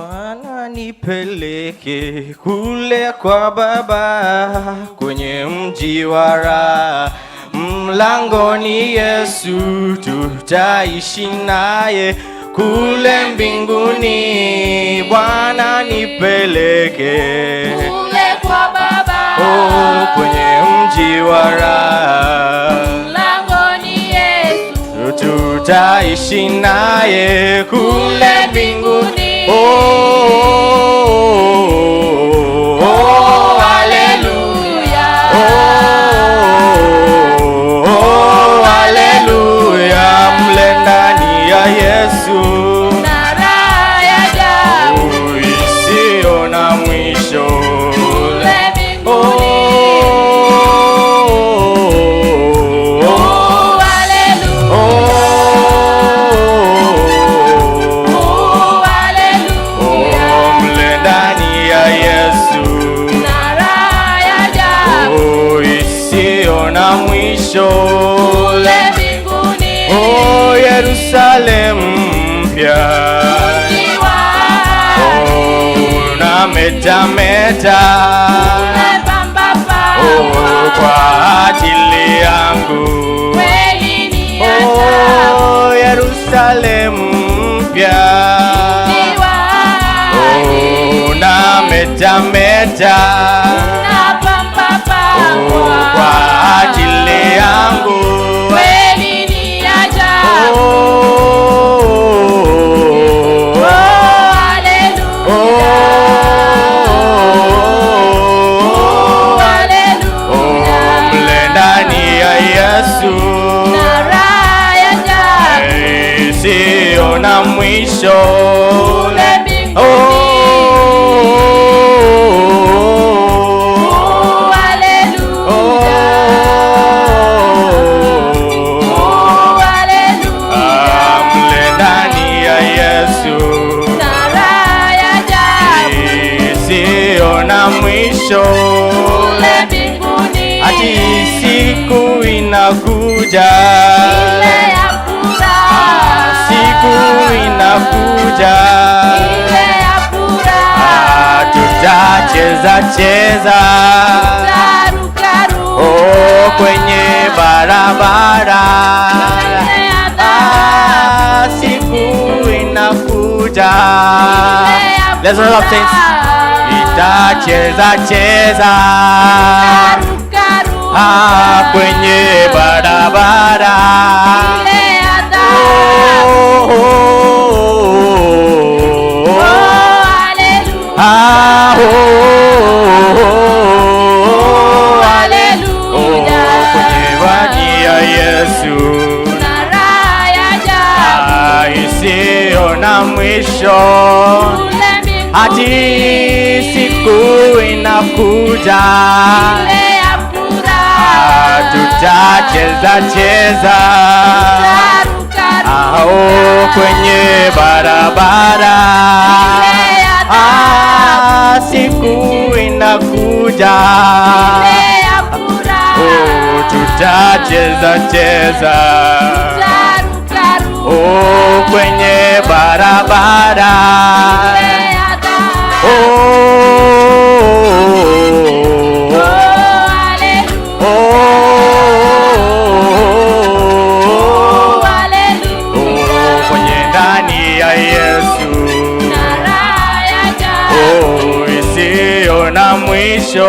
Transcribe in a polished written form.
Bwana nipeleke kule kwa Baba, kwenye mji wa raha, mlangoni Yesu tutaishi naye kule mbinguni. Bwana nipeleke kule kwa Baba, kwenye mji wa raha, mlangoni Yesu tutaishi naye kule mbinguni. Haleluya, mle ndani ya Yesu na raha ya ajabu isiyo na mwisho kule mbinguni. Kule mbinguni. Yerusalemu mpya unametameta kwa ajili yangu. Yerusalemu mpya unametameta kwa ajili yangu. Kweli ni ajabu. Mle ndani ya Yesu na raha ya ajabu isiyo na mwisho kule mbinguni. Mwisho kule mbinguni. Hadi siku inakuja, ile ya furaha. Siku inakuja, ile ya furaha. Tutacheza cheza, tutaruka kwenye barabara. Siku inakuja, let's roll up saints. Itacheza cheza kwenye barabara. Kwenye wadi ya Yesu na raha ya ajabu isiyo na mwisho. Hadi siku inakuja, ile ya furaha. Tutacheza cheza kwenye barabara. Siku inakuja, ile ya furaha. Tutacheza cheza kwenye barabara. Kwenye ndani ya Yesu na raha ya ajabu isiyo na mwisho.